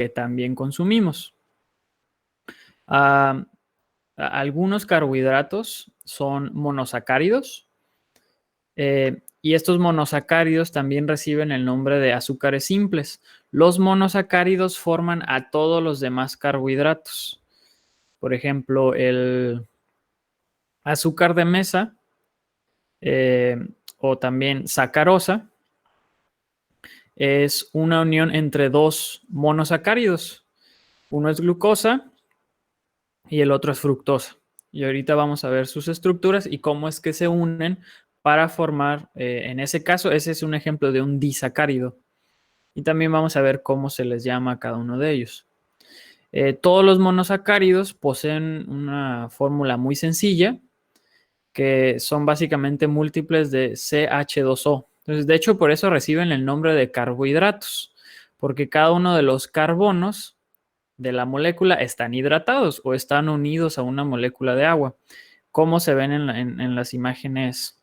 que también consumimos. Algunos carbohidratos son monosacáridos y estos monosacáridos también reciben el nombre de azúcares simples. Los monosacáridos forman a todos los demás carbohidratos. Por ejemplo, el azúcar de mesa o también sacarosa es una unión entre dos monosacáridos. Uno es glucosa y el otro es fructosa. Y ahorita vamos a ver sus estructuras y cómo es que se unen para formar, en ese caso, ese es un ejemplo de un disacárido. Y también vamos a ver cómo se les llama a cada uno de ellos. Todos los monosacáridos poseen una fórmula muy sencilla, que son básicamente múltiples de CH2O. Entonces, de hecho, por eso reciben el nombre de carbohidratos, porque cada uno de los carbonos de la molécula están hidratados o están unidos a una molécula de agua, como se ven en las imágenes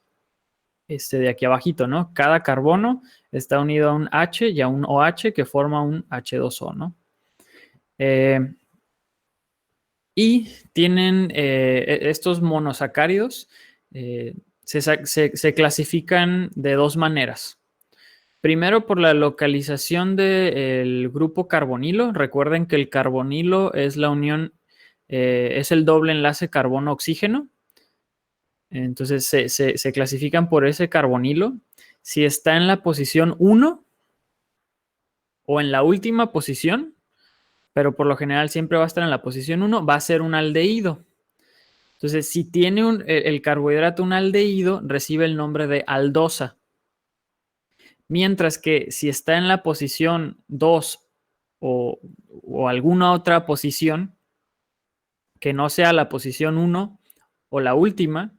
de aquí abajito, ¿no? Cada carbono está unido a un H y a un OH que forma un H2O, ¿no? Y tienen estos monosacáridos, se clasifican de dos maneras. Primero, por la localización del grupo carbonilo. Recuerden que el carbonilo es la unión, es el doble enlace carbono-oxígeno. Entonces se clasifican por ese carbonilo. Si está en la posición 1 o en la última posición, pero por lo general siempre va a estar en la posición 1, va a ser un aldehído. Entonces, si tiene el carbohidrato un aldehído, recibe el nombre de aldosa. Mientras que si está en la posición 2 o alguna otra posición que no sea la posición 1 o la última,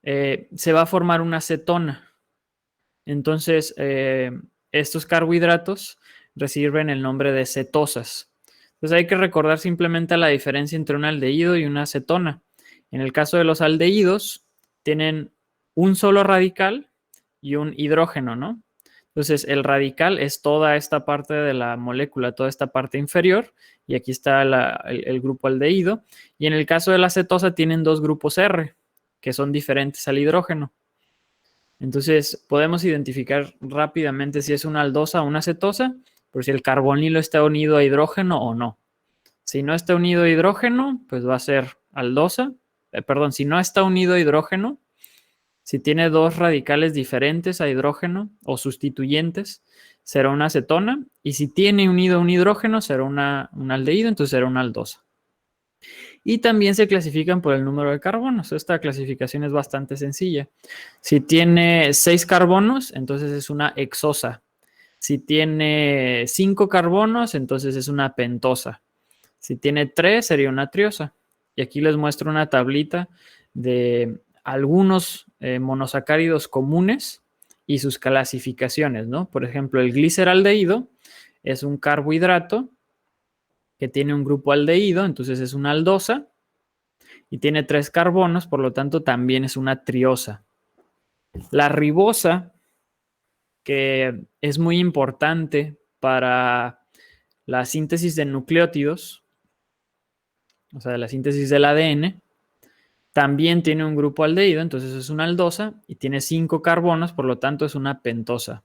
se va a formar una cetona. Entonces, estos carbohidratos reciben el nombre de cetosas. Entonces, hay que recordar simplemente la diferencia entre un aldehído y una cetona. En el caso de los aldehídos, tienen un solo radical y un hidrógeno, ¿no? Entonces, el radical es toda esta parte de la molécula, toda esta parte inferior, y aquí está el grupo aldehído. Y en el caso de la cetosa, tienen dos grupos R, que son diferentes al hidrógeno. Entonces, podemos identificar rápidamente si es una aldosa o una cetosa, por si el carbonilo está unido a hidrógeno o no. Si no está unido a hidrógeno, pues va a ser aldosa. Perdón, si no está unido a hidrógeno, si tiene dos radicales diferentes a hidrógeno o sustituyentes, será una acetona. Y si tiene unido un hidrógeno, será un aldehído, entonces será una aldosa. Y también se clasifican por el número de carbonos. Esta clasificación es bastante sencilla. Si tiene 6 carbonos, entonces es una hexosa. Si tiene 5 carbonos, entonces es una pentosa. Si tiene 3, sería una triosa. Y aquí les muestro una tablita de algunos monosacáridos comunes y sus clasificaciones, ¿no? Por ejemplo, el gliceraldehído es un carbohidrato que tiene un grupo aldehído, entonces es una aldosa, y tiene 3 carbonos, por lo tanto también es una triosa. La ribosa, que es muy importante para la síntesis de nucleótidos, o sea, de la síntesis del ADN, también tiene un grupo aldehído, entonces es una aldosa y tiene 5 carbonos, por lo tanto es una pentosa.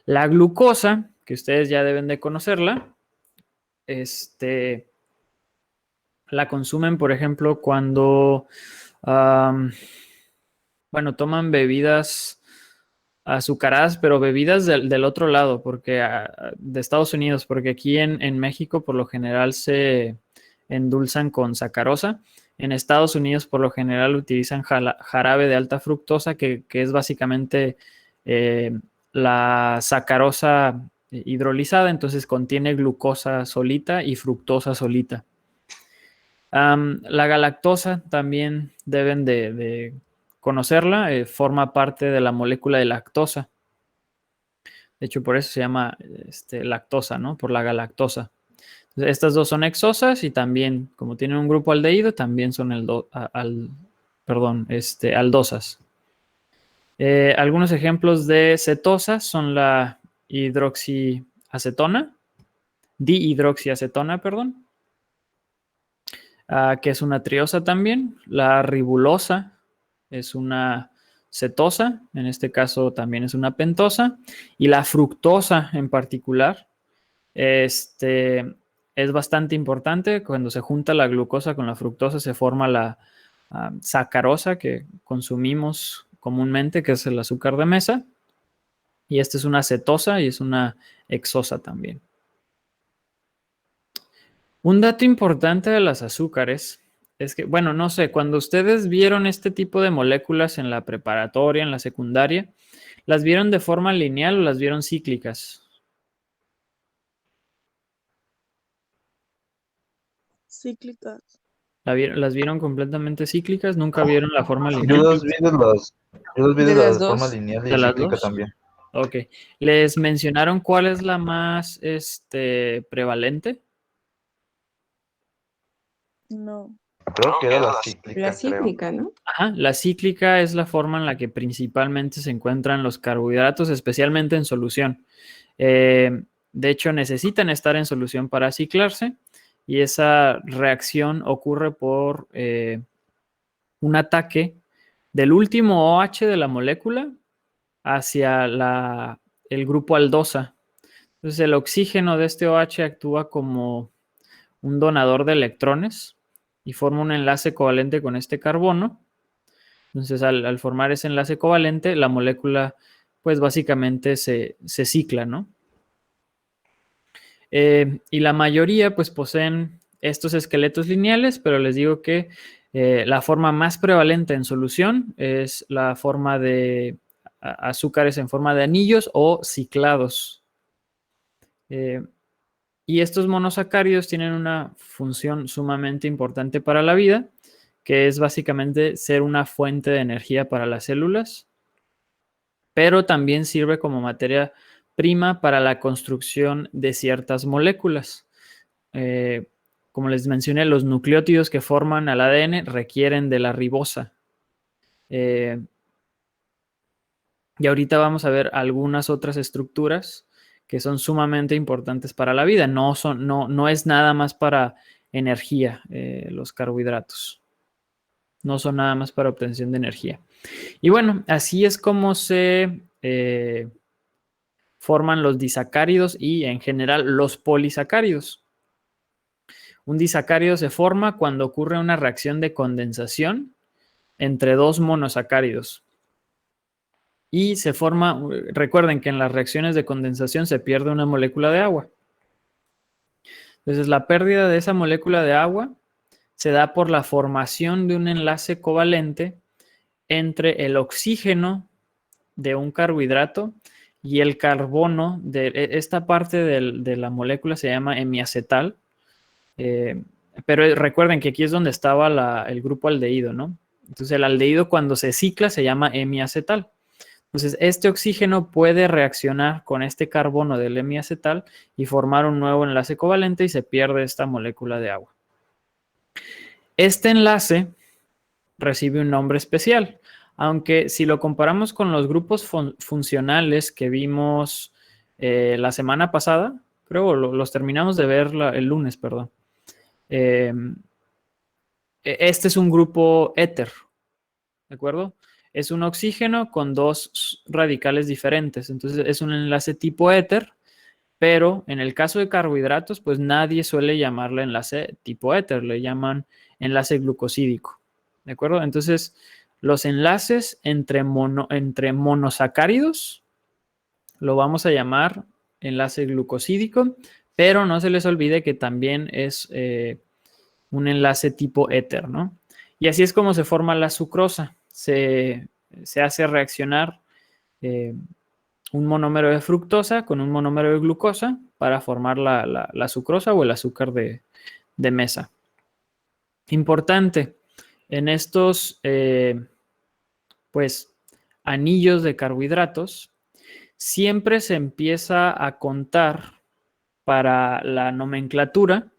La glucosa, que ustedes ya deben de conocerla, la consumen, por ejemplo, cuando, bueno, toman bebidas azucaradas, pero bebidas del otro lado, porque de Estados Unidos, porque aquí en México por lo general se endulzan con sacarosa. En Estados Unidos por lo general utilizan jarabe de alta fructosa, que es básicamente la sacarosa hidrolizada, entonces contiene glucosa solita y fructosa solita. La galactosa también deben de conocerla, forma parte de la molécula de lactosa. De hecho, por eso se llama lactosa, ¿no? Por la galactosa. Entonces, estas dos son hexosas y también, como tienen un grupo aldehído, también son aldosas. Algunos ejemplos de cetosas son la hidroxiacetona, dihidroxiacetona, perdón, que es una triosa también. La ribulosa es una cetosa, en este caso también es una pentosa. Y la fructosa en particular, es bastante importante. Cuando se junta la glucosa con la fructosa se forma la sacarosa que consumimos comúnmente, que es el azúcar de mesa. Y esta es una cetosa y es una hexosa también. Un dato importante de las azúcares es que, bueno, no sé, cuando ustedes vieron este tipo de moléculas en la preparatoria, en la secundaria, ¿las vieron de forma lineal o las vieron cíclicas? Cíclicas. ¿Las vieron completamente cíclicas? ¿Nunca vieron la forma Yo lineal? los vi de las, yo los vi De de las la forma dos. lineal y ¿De las cíclica dos? también. Ok. ¿Les mencionaron cuál es la más prevalente? No. Creo que era la cíclica, La creo. cíclica, ¿no? Ajá, la cíclica es la forma en la que principalmente se encuentran los carbohidratos, especialmente en solución. De hecho, necesitan estar en solución para ciclarse y esa reacción ocurre por un ataque del último OH de la molécula hacia el grupo aldosa. Entonces, el oxígeno de este OH actúa como un donador de electrones y forma un enlace covalente con este carbono. Entonces, al formar ese enlace covalente, la molécula, pues básicamente se cicla, ¿no? Y la mayoría, pues poseen estos esqueletos lineales, pero les digo que la forma más prevalente en solución es la forma de azúcares en forma de anillos o ciclados. Y estos monosacáridos tienen una función sumamente importante para la vida, que es básicamente ser una fuente de energía para las células, pero también sirve como materia prima para la construcción de ciertas moléculas. Como les mencioné, los nucleótidos que forman al ADN requieren de la ribosa. Y ahorita vamos a ver algunas otras estructuras que son sumamente importantes para la vida. No es nada más para energía los carbohidratos. No son nada más para obtención de energía. Y bueno, así es como se forman los disacáridos y en general los polisacáridos. Un disacárido se forma cuando ocurre una reacción de condensación entre dos monosacáridos. Y se forma, recuerden que en las reacciones de condensación se pierde una molécula de agua. Entonces, la pérdida de esa molécula de agua se da por la formación de un enlace covalente entre el oxígeno de un carbohidrato y el carbono de esta parte de la molécula se llama hemiacetal. Pero recuerden que aquí es donde estaba el grupo aldehído, ¿no? Entonces, el aldehído cuando se cicla se llama hemiacetal. Entonces, este oxígeno puede reaccionar con este carbono del hemiacetal y formar un nuevo enlace covalente y se pierde esta molécula de agua. Este enlace recibe un nombre especial, aunque si lo comparamos con los grupos funcionales que vimos la semana pasada, creo los terminamos de ver el lunes, perdón. Este es un grupo éter, ¿de acuerdo? Es un oxígeno con dos radicales diferentes. Entonces es un enlace tipo éter, pero en el caso de carbohidratos, pues nadie suele llamarle enlace tipo éter, le llaman enlace glucosídico. ¿De acuerdo? Entonces, los enlaces entre monosacáridos lo vamos a llamar enlace glucosídico, pero no se les olvide que también es un enlace tipo éter, ¿no? Y así es como se forma la sucrosa. Se hace reaccionar un monómero de fructosa con un monómero de glucosa para formar la sucrosa o el azúcar de mesa. Importante, en estos pues anillos de carbohidratos siempre se empieza a contar para la nomenclatura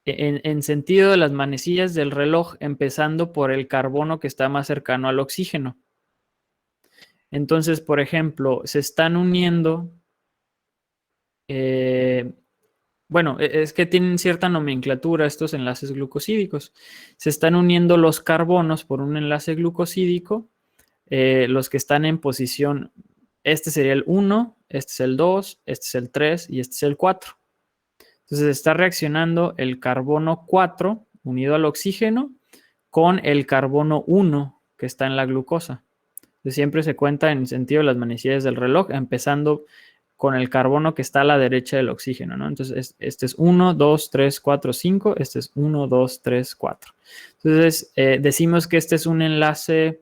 en sentido de las manecillas del reloj, empezando por el carbono que está más cercano al oxígeno. Entonces, por ejemplo, se están uniendo bueno, es que tienen cierta nomenclatura estos enlaces glucosídicos. Se están uniendo los carbonos por un enlace glucosídico, los que están en posición, este sería el 1, este es el 2, este es el 3 y este es el 4. Entonces está reaccionando el carbono 4 unido al oxígeno con el carbono 1 que está en la glucosa. Entonces siempre se cuenta en sentido de las manecillas del reloj, empezando con el carbono que está a la derecha del oxígeno, ¿no? Entonces este es 1, 2, 3, 4, 5, este es 1, 2, 3, 4. Entonces decimos que este es un enlace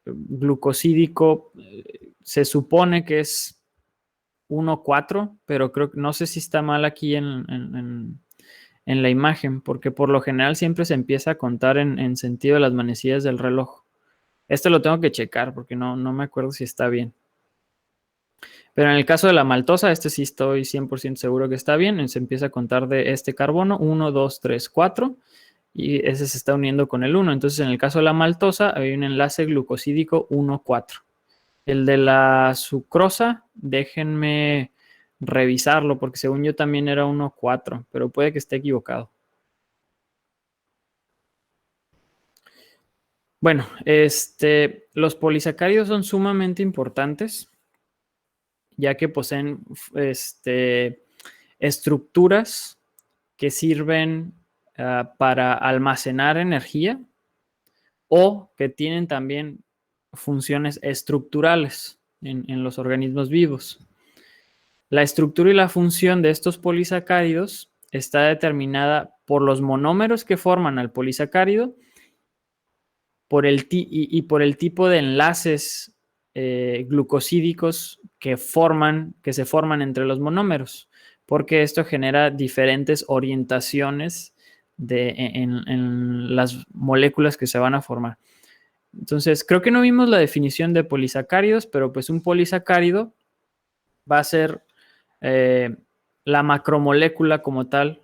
glucosídico, se supone que es 1,4, pero creo que no sé si está mal aquí en la imagen, porque por lo general siempre se empieza a contar en sentido de las manecillas del reloj. Esto lo tengo que checar porque no me acuerdo si está bien. Pero en el caso de la maltosa, este sí estoy 100% seguro que está bien. Se empieza a contar de este carbono, 1, 2, 3, 4, y ese se está uniendo con el 1. Entonces, en el caso de la maltosa, hay un enlace glucosídico 1,4. El de la sucrosa, déjenme revisarlo, porque según yo también era 1,4, pero puede que esté equivocado. Bueno, los polisacáridos son sumamente importantes, ya que poseen estructuras que sirven para almacenar energía o que tienen también funciones estructurales en los organismos vivos. La estructura y la función de estos polisacáridos está determinada por los monómeros que forman al polisacárido y por el tipo de enlaces glucosídicos que se forman entre los monómeros, porque esto genera diferentes orientaciones en las moléculas que se van a formar. Entonces, creo que no vimos la definición de polisacáridos, pero pues un polisacárido va a ser la macromolécula como tal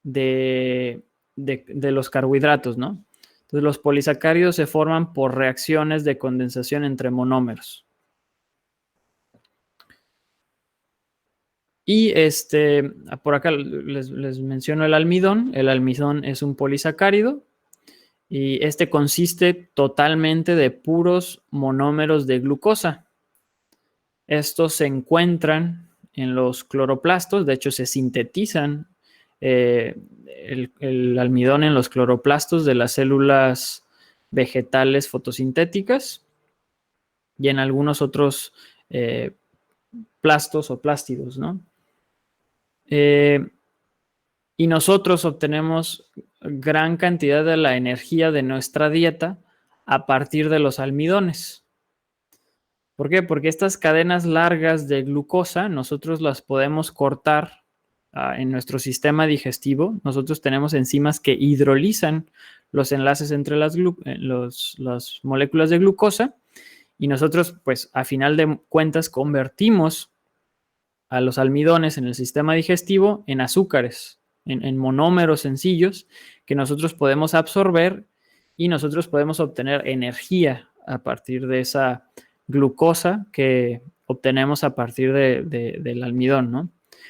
de los carbohidratos, ¿no? Entonces, los polisacáridos se forman por reacciones de condensación entre monómeros. Y por acá les menciono el almidón. El almidón es un polisacárido y consiste totalmente de puros monómeros de glucosa. Estos se encuentran en los cloroplastos, de hecho se sintetizan el almidón en los cloroplastos de las células vegetales fotosintéticas y en algunos otros plastos o plástidos, ¿no? Y nosotros obtenemos gran cantidad de la energía de nuestra dieta a partir de los almidones. ¿Por qué? Porque estas cadenas largas de glucosa nosotros las podemos cortar en nuestro sistema digestivo. Nosotros tenemos enzimas que hidrolizan los enlaces entre las moléculas de glucosa y nosotros, pues, a final de cuentas, convertimos a los almidones en el sistema digestivo en azúcares, en monómeros sencillos que nosotros podemos absorber y nosotros podemos obtener energía a partir de esa glucosa que obtenemos a partir del almidón, ¿no?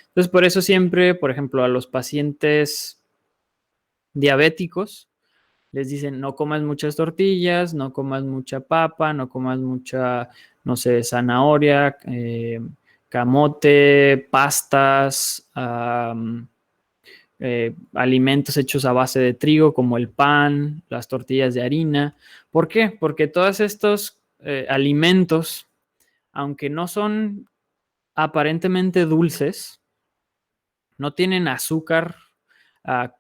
Entonces, por eso siempre, por ejemplo, a los pacientes diabéticos les dicen no comas muchas tortillas, no comas mucha papa, no comas mucha, no sé, zanahoria, camote, pastas, alimentos hechos a base de trigo como el pan, las tortillas de harina. ¿Por qué? Porque todos estos alimentos, aunque no son aparentemente dulces, no tienen azúcar a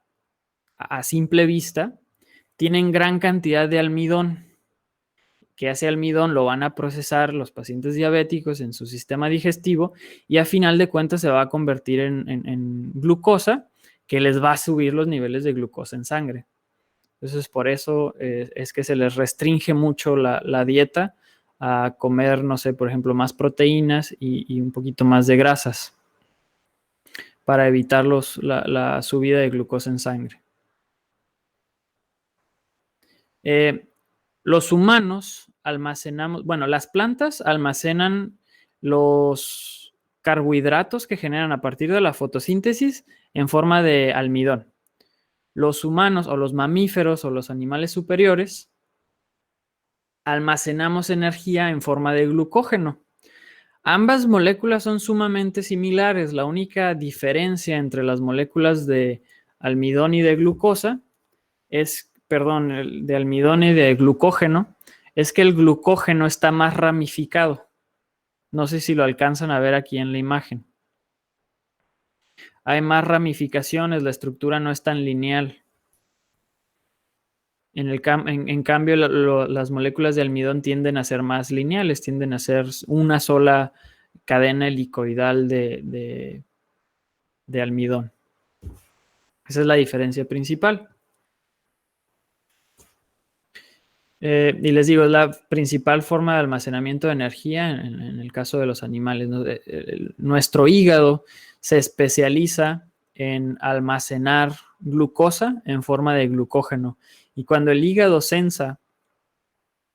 simple vista, tienen gran cantidad de almidón, que ese almidón lo van a procesar los pacientes diabéticos en su sistema digestivo y a final de cuentas se va a convertir en glucosa que les va a subir los niveles de glucosa en sangre. Entonces, por eso es que se les restringe mucho la dieta a comer, no sé, por ejemplo, más proteínas y un poquito más de grasas para evitar la subida de glucosa en sangre. Los humanos almacenamos, bueno, las plantas almacenan los carbohidratos que generan a partir de la fotosíntesis en forma de almidón. Los humanos o los mamíferos o los animales superiores almacenamos energía en forma de glucógeno. Ambas moléculas son sumamente similares. La única diferencia entre las moléculas de almidón y de glucosa es, de almidón y de glucógeno, es que el glucógeno está más ramificado. No sé si lo alcanzan a ver aquí en la imagen. Hay más ramificaciones, la estructura no es tan lineal. En cambio, las moléculas de almidón tienden a ser más lineales, tienden a ser una sola cadena helicoidal de almidón. Esa es la diferencia principal. Y les digo, es la principal forma de almacenamiento de energía en el caso de los animales, ¿no? Nuestro hígado se especializa en almacenar glucosa en forma de glucógeno. Y cuando el hígado sensa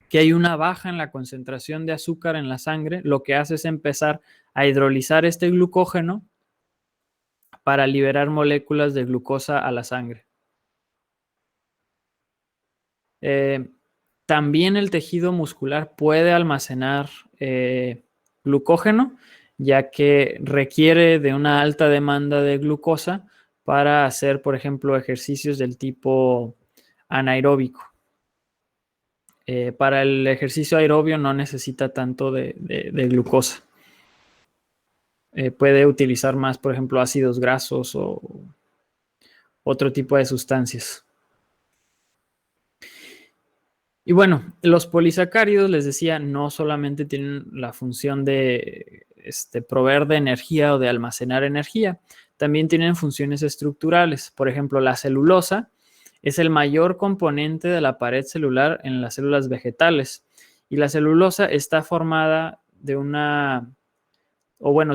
que hay una baja en la concentración de azúcar en la sangre, lo que hace es empezar a hidrolizar este glucógeno para liberar moléculas de glucosa a la sangre. También el tejido muscular puede almacenar glucógeno, ya que requiere de una alta demanda de glucosa para hacer, por ejemplo, ejercicios del tipo anaeróbico. Para el ejercicio aerobio no necesita tanto de glucosa. Puede utilizar más, por ejemplo, ácidos grasos o otro tipo de sustancias. Y bueno, los polisacáridos, les decía, no solamente tienen la función de proveer de energía o de almacenar energía, también tienen funciones estructurales. Por ejemplo, la celulosa es el mayor componente de la pared celular en las células vegetales. Y la celulosa está formada de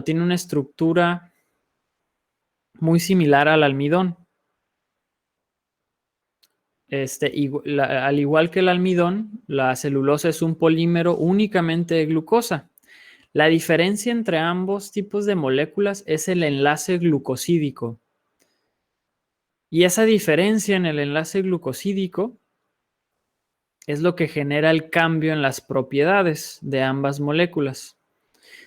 tiene una estructura muy similar al almidón. Al igual que el almidón, la celulosa es un polímero únicamente de glucosa. La diferencia entre ambos tipos de moléculas es el enlace glucosídico. Y esa diferencia en el enlace glucosídico es lo que genera el cambio en las propiedades de ambas moléculas.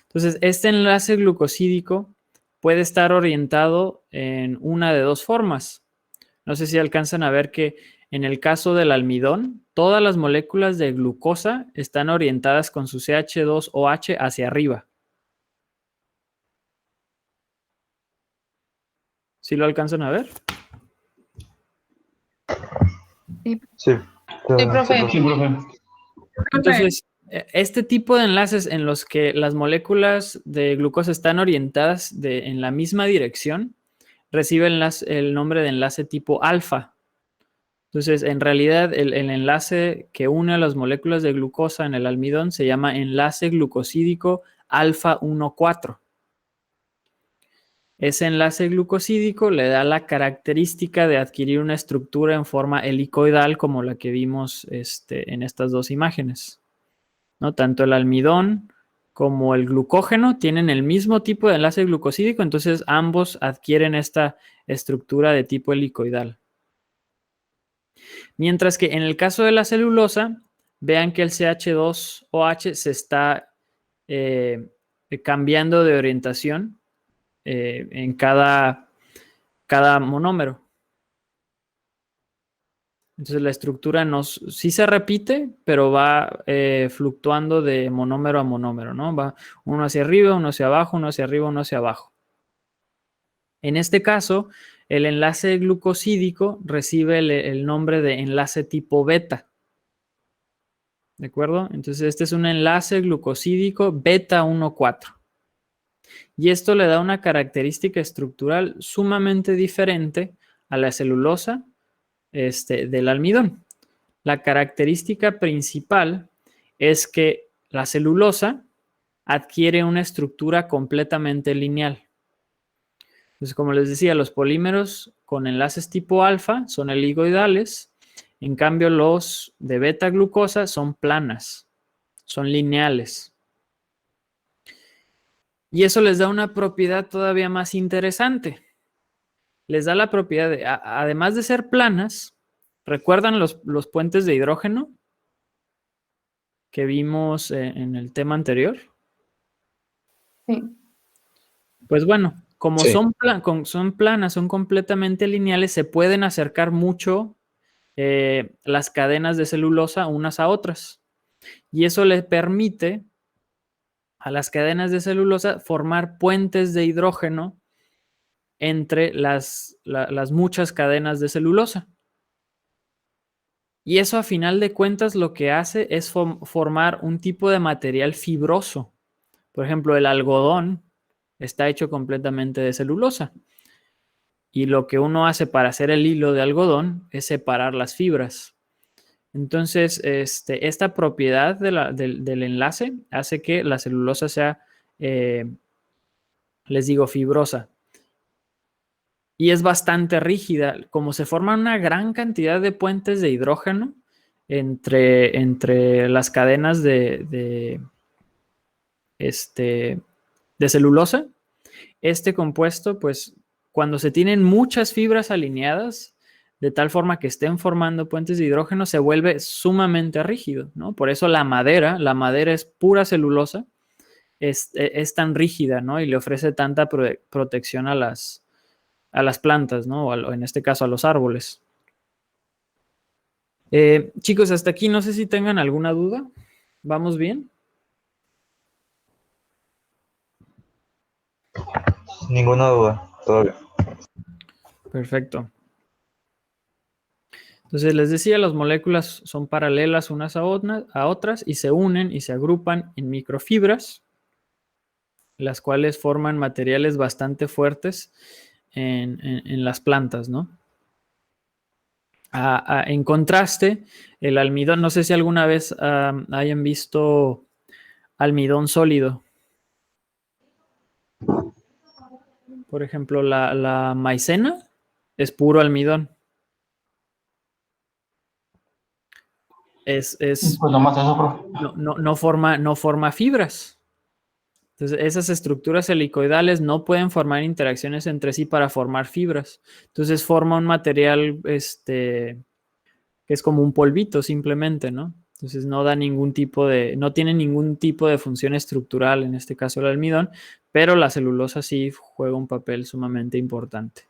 Entonces, este enlace glucosídico puede estar orientado en una de dos formas. No sé si alcanzan a ver que en el caso del almidón, todas las moléculas de glucosa están orientadas con su CH2OH hacia arriba. ¿Sí lo alcanzan a ver? Sí. Sí, profe. Sí, profe. Entonces, este tipo de enlaces en los que las moléculas de glucosa están orientadas en la misma dirección, reciben el nombre de enlace tipo alfa. Entonces, en realidad, el enlace que une a las moléculas de glucosa en el almidón se llama enlace glucosídico alfa 1,4. Ese enlace glucosídico le da la característica de adquirir una estructura en forma helicoidal como la que vimos en estas dos imágenes, ¿no? Tanto el almidón como el glucógeno tienen el mismo tipo de enlace glucosídico, entonces ambos adquieren esta estructura de tipo helicoidal. Mientras que en el caso de la celulosa, vean que el CH2OH se está cambiando de orientación en cada monómero. Entonces la estructura sí se repite, pero va fluctuando de monómero a monómero, ¿no? Va uno hacia arriba, uno hacia abajo, uno hacia arriba, uno hacia abajo. En este caso, el enlace glucosídico recibe el nombre de enlace tipo beta. ¿De acuerdo? Entonces este es un enlace glucosídico beta 1,4. Y esto le da una característica estructural sumamente diferente a la celulosa del almidón. La característica principal es que la celulosa adquiere una estructura completamente lineal. Entonces, como les decía, los polímeros con enlaces tipo alfa son helicoidales. En cambio, los de beta glucosa son planas, son lineales. Y eso les da una propiedad todavía más interesante. Les da la propiedad de, además de ser planas, ¿recuerdan los puentes de hidrógeno que vimos en el tema anterior? Sí. Pues bueno, como Sí. son planas, son completamente lineales, se pueden acercar mucho las cadenas de celulosa unas a otras. Y eso le permite a las cadenas de celulosa formar puentes de hidrógeno entre las muchas cadenas de celulosa. Y eso a final de cuentas lo que hace es formar un tipo de material fibroso. Por ejemplo, el algodón está hecho completamente de celulosa. Y lo que uno hace para hacer el hilo de algodón es separar las fibras. Entonces, esta propiedad del enlace hace que la celulosa sea, les digo, fibrosa. Y es bastante rígida. Como se forman una gran cantidad de puentes de hidrógeno entre las cadenas de celulosa, este compuesto, pues, cuando se tienen muchas fibras alineadas, de tal forma que estén formando puentes de hidrógeno, se vuelve sumamente rígido, ¿no? Por eso la madera es pura celulosa, es tan rígida, ¿no? Y le ofrece tanta protección a las plantas, ¿no? O en este caso a los árboles. Chicos, hasta aquí no sé si tengan alguna duda. ¿Vamos bien? Ninguna duda, todavía. Perfecto. Entonces les decía, las moléculas son paralelas unas a otras y se unen y se agrupan en microfibras, las cuales forman materiales bastante fuertes en las plantas, ¿no? En contraste, el almidón, no sé si alguna vez hayan visto almidón sólido. Por ejemplo, la maicena es puro almidón. Pues nomás eso, profe. No forma fibras. Entonces, esas estructuras helicoidales no pueden formar interacciones entre sí para formar fibras. Entonces, forma un material que es como un polvito simplemente, ¿no? Entonces, no tiene ningún tipo de función estructural, en este caso el almidón, pero la celulosa sí juega un papel sumamente importante.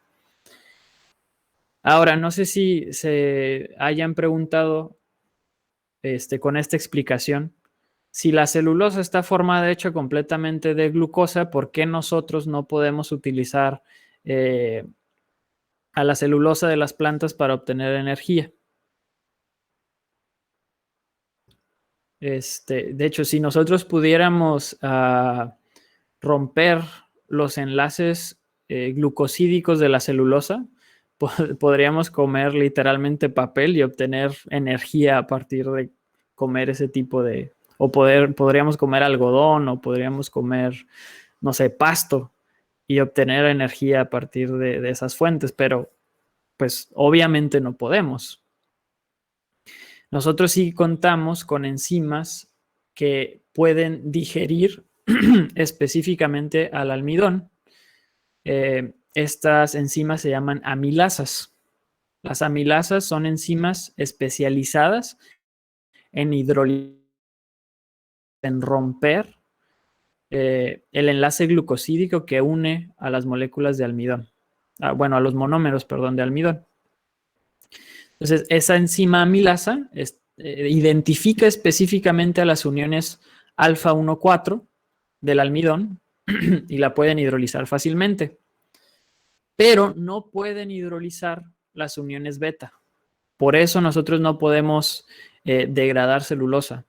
Ahora, no sé si se hayan preguntado con esta explicación, si la celulosa está formada, de hecho, completamente de glucosa, ¿por qué nosotros no podemos utilizar a la celulosa de las plantas para obtener energía? De hecho, si nosotros pudiéramos romper los enlaces glucosídicos de la celulosa, podríamos comer literalmente papel y obtener energía a partir de comer ese tipo de... O podríamos comer algodón o podríamos comer, no sé, pasto y obtener energía a partir de esas fuentes, pero pues obviamente no podemos. Nosotros sí contamos con enzimas que pueden digerir específicamente al almidón. Estas enzimas se llaman amilasas. Las amilasas son enzimas especializadas en en romper el enlace glucosídico que une a las moléculas de almidón. A los monómeros, perdón, de almidón. Entonces, esa enzima amilasa identifica específicamente a las uniones alfa 1,4 del almidón y la pueden hidrolizar fácilmente. Pero no pueden hidrolizar las uniones beta. Por eso nosotros no podemos degradar celulosa,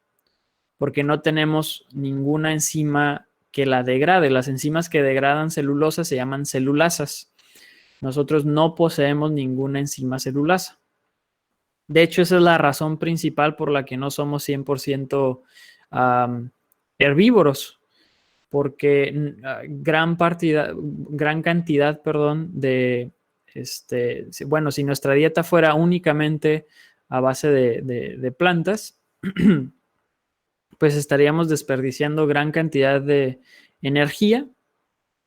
porque no tenemos ninguna enzima que la degrade. Las enzimas que degradan celulosa se llaman celulasas. Nosotros no poseemos ninguna enzima celulasa. De hecho, esa es la razón principal por la que no somos 100% herbívoros, porque gran cantidad, de, si nuestra dieta fuera únicamente a base de plantas, pues estaríamos desperdiciando gran cantidad de energía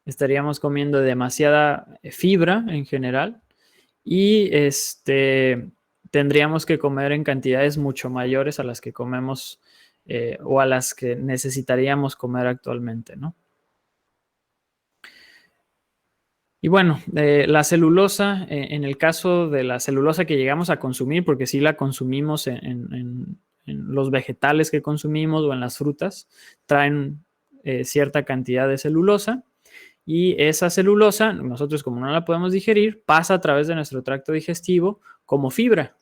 estaríamos comiendo demasiada fibra en general y tendríamos que comer en cantidades mucho mayores a las que comemos o a las que necesitaríamos comer actualmente, ¿no? Y bueno, la celulosa, en el caso de la celulosa que llegamos a consumir, porque sí la consumimos en los vegetales que consumimos o en las frutas, traen cierta cantidad de celulosa y esa celulosa, nosotros como no la podemos digerir, pasa a través de nuestro tracto digestivo como fibra.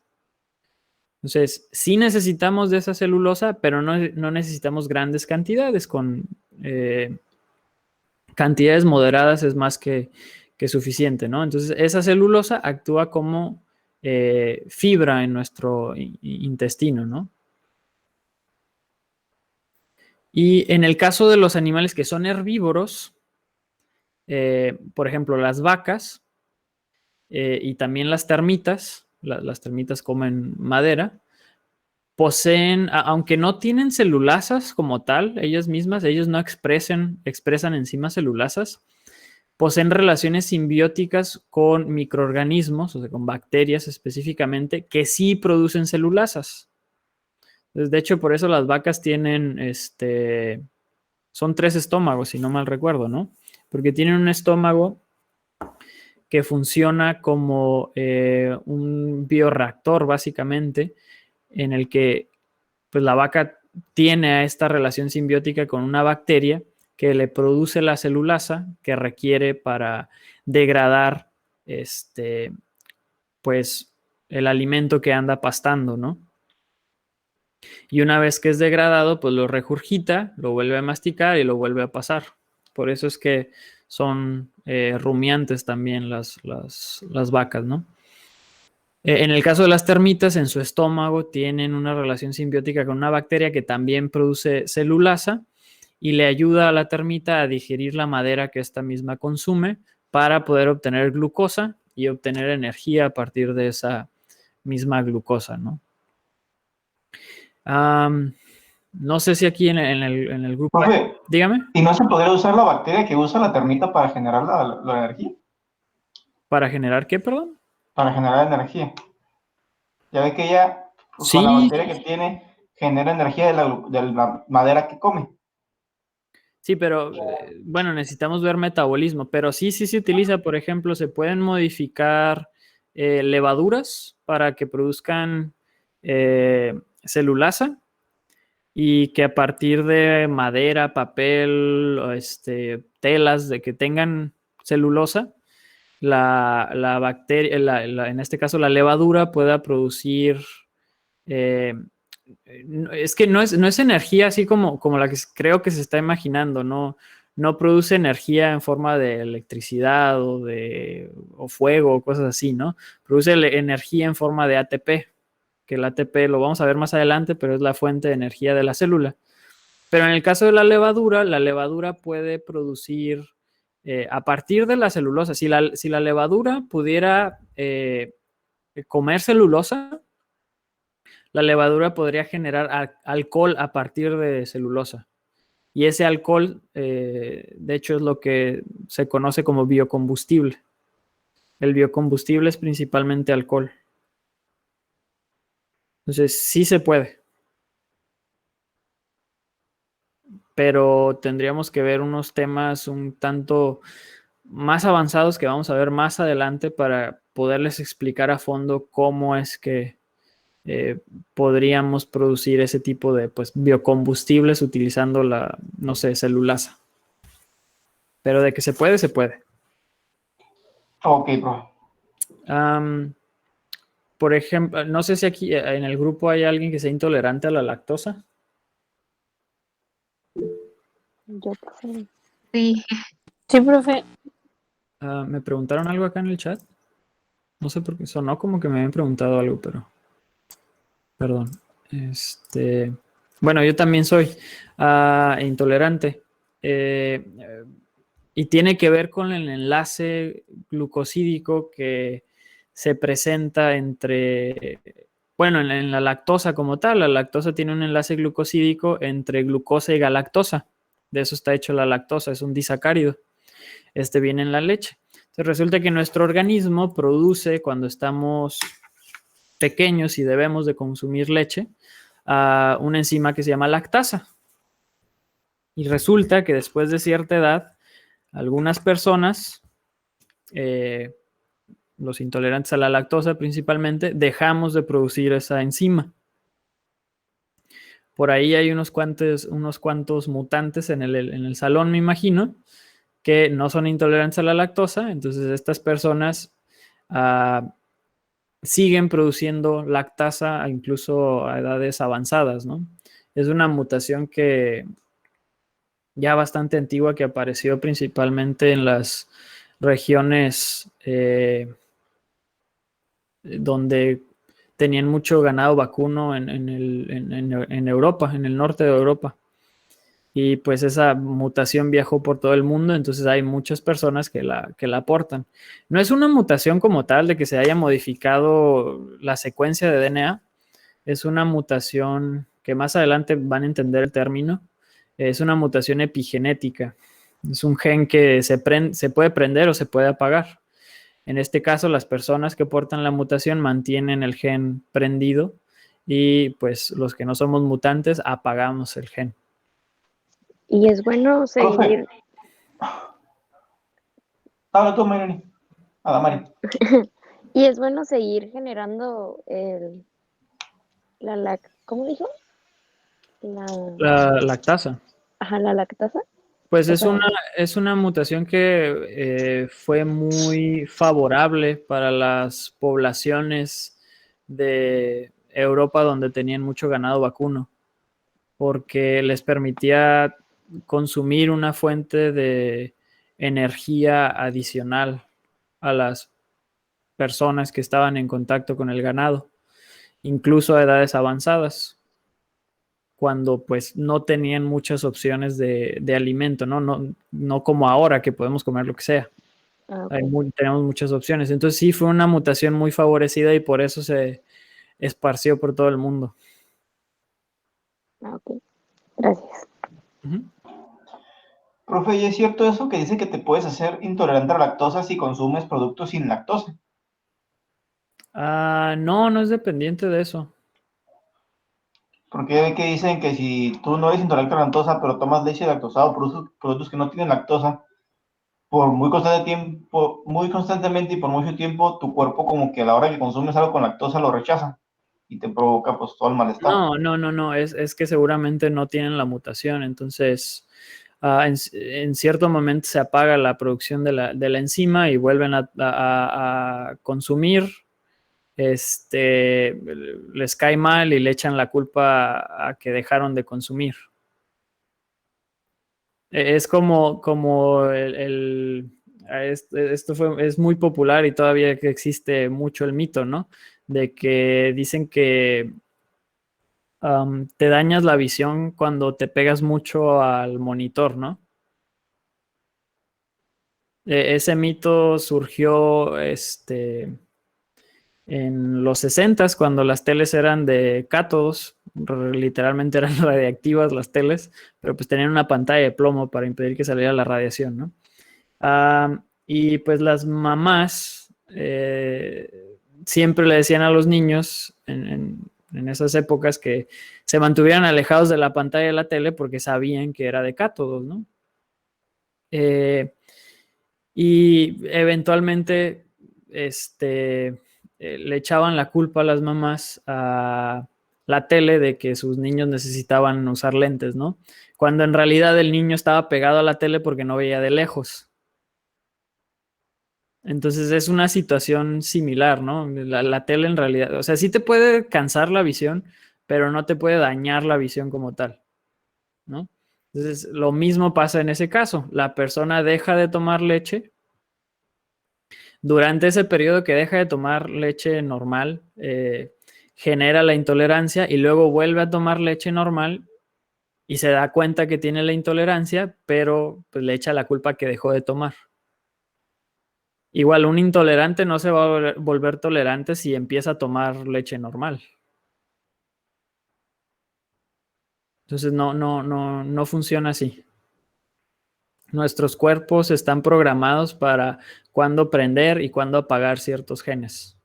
Entonces, sí necesitamos de esa celulosa, pero no necesitamos grandes cantidades. Con cantidades moderadas es más que suficiente, ¿no? Entonces, esa celulosa actúa como fibra en nuestro intestino, ¿no? Y en el caso de los animales que son herbívoros, por ejemplo, las vacas y también las termitas, las termitas comen madera, poseen, aunque no tienen celulasas como tal, ellas mismas, ellos no expresan enzimas celulasas, poseen relaciones simbióticas con microorganismos, o sea, con bacterias específicamente, que sí producen celulasas. Entonces, de hecho, por eso las vacas tienen, son 3 estómagos, si no mal recuerdo, ¿no? Porque tienen un estómago que funciona como un bioreactor, básicamente, en el que pues, la vaca tiene a esta relación simbiótica con una bacteria que le produce la celulasa que requiere para degradar pues el alimento que anda pastando, ¿no? Y una vez que es degradado, pues lo regurgita, lo vuelve a masticar y lo vuelve a pasar. Por eso es que son rumiantes también las vacas, ¿no? En el caso de las termitas, en su estómago tienen una relación simbiótica con una bacteria que también produce celulasa y le ayuda a la termita a digerir la madera que esta misma consume para poder obtener glucosa y obtener energía a partir de esa misma glucosa, ¿no? No sé si aquí en el grupo... Profe, Dígame. ¿y no se podría usar la bacteria que usa la termita para generar la energía? ¿Para generar qué, perdón? Para generar energía. Ya ve que ella, pues, con la Sí, bacteria que tiene, genera energía de la madera que come. sí, pero bueno, necesitamos ver metabolismo, pero sí se utiliza, por ejemplo, se pueden modificar levaduras para que produzcan celulasa y que a partir de madera, papel, telas de que tengan celulosa, la bacteria, en este caso la levadura, pueda producir es que no es energía así como la que creo que se está imaginando, no produce energía en forma de electricidad o fuego o cosas así, ¿no? Produce energía en forma de ATP, que el ATP lo vamos a ver más adelante, pero es la fuente de energía de la célula. Pero en el caso de la levadura puede producir a partir de la celulosa. Si la levadura pudiera comer celulosa, la levadura podría generar alcohol a partir de celulosa. Y ese alcohol, de hecho, es lo que se conoce como biocombustible. El biocombustible es principalmente alcohol. Entonces, sí se puede. Pero tendríamos que ver unos temas un tanto más avanzados que vamos a ver más adelante para poderles explicar a fondo cómo es que podríamos producir ese tipo de pues, biocombustibles utilizando no sé, celulasa. Pero de que se puede, se puede. Ok, profe. Por ejemplo, no sé si aquí en el grupo hay alguien que sea intolerante a la lactosa. Yo, profe. Sí. Sí, profe. Me preguntaron algo acá en el chat. No sé por qué sonó como que me habían preguntado algo, pero perdón. Bueno, yo también soy intolerante. Y tiene que ver con el enlace glucosídico que se presenta bueno, en la lactosa como tal. La lactosa tiene un enlace glucosídico entre glucosa y galactosa. De eso está hecho la lactosa, es un disacárido. este viene en la leche. Entonces resulta que nuestro organismo produce, cuando estamos pequeños y debemos de consumir leche, una enzima que se llama lactasa. Y resulta que después de cierta edad, algunas personas, los intolerantes a la lactosa principalmente, dejamos de producir esa enzima. Por ahí hay unos cuantos mutantes en el salón, me imagino, que no son intolerantes a la lactosa. Entonces estas personas siguen produciendo lactasa incluso a edades avanzadas, ¿no? Es una mutación que ya bastante antigua, que apareció principalmente en las regiones donde tenían mucho ganado vacuno en Europa, en el norte de Europa. Y pues esa mutación viajó por todo el mundo, entonces hay muchas personas que la aportan. No es una mutación como tal de que se haya modificado la secuencia de DNA, es una mutación que más adelante van a entender el término, es una mutación epigenética. Es un gen que se puede prender o se puede apagar. En este caso, las personas que portan la mutación mantienen el gen prendido y pues los que no somos mutantes apagamos el gen. Y es bueno Profe, seguir, habla tú, Mayrani. Mari. y es bueno seguir generando ¿cómo dijo? La lactasa. Ajá, la lactasa. Pues O sea, es una mutación que fue muy favorable para las poblaciones de Europa donde tenían mucho ganado vacuno, porque les permitía consumir una fuente de energía adicional a las personas que estaban en contacto con el ganado, incluso a edades avanzadas, cuando pues no tenían muchas opciones de alimento, ¿no? No como ahora que podemos comer lo que sea. ok. Tenemos muchas opciones. Entonces sí fue una mutación muy favorecida y por eso se esparció por todo el mundo. Ok, gracias. Uh-huh. Profe, ¿y es cierto eso que dice que te puedes hacer intolerante a la lactosa si consumes productos sin lactosa? No es dependiente de eso. Porque ve que dicen que si tú no eres intolerante a la lactosa, pero tomas leche lactosada o productos que no tienen lactosa, por muy constantemente y por mucho tiempo, tu cuerpo como que a la hora que consumes algo con lactosa lo rechaza y te provoca pues todo el malestar. No, es que seguramente no tienen la mutación, entonces en cierto momento se apaga la producción de la enzima y vuelven a consumir, les cae mal y le echan la culpa a que dejaron de consumir. Es como es muy popular y todavía que existe mucho el mito, ¿no? De que dicen que te dañas la visión cuando te pegas mucho al monitor, ¿no? Ese mito surgió en los 60s, cuando las teles eran de cátodos, literalmente eran radiactivas las teles, pero pues tenían una pantalla de plomo para impedir que saliera la radiación, ¿no? Y pues las mamás siempre le decían a los niños en esas épocas que se mantuvieran alejados de la pantalla de la tele porque sabían que era de cátodos, ¿no? Y eventualmente le echaban la culpa a las mamás a la tele de que sus niños necesitaban usar lentes, ¿no? Cuando en realidad el niño estaba pegado a la tele porque no veía de lejos. Entonces es una situación similar, ¿no? La tele en realidad, o sea, sí te puede cansar la visión, pero no te puede dañar la visión como tal, ¿no? Entonces lo mismo pasa en ese caso. La persona deja de tomar leche. Durante ese periodo que deja de tomar leche normal, genera la intolerancia y luego vuelve a tomar leche normal y se da cuenta que tiene la intolerancia, pero pues le echa la culpa que dejó de tomar. Igual, un intolerante no se va a volver tolerante si empieza a tomar leche normal. Entonces no funciona así. Nuestros cuerpos están programados para cuándo prender y cuándo apagar ciertos genes.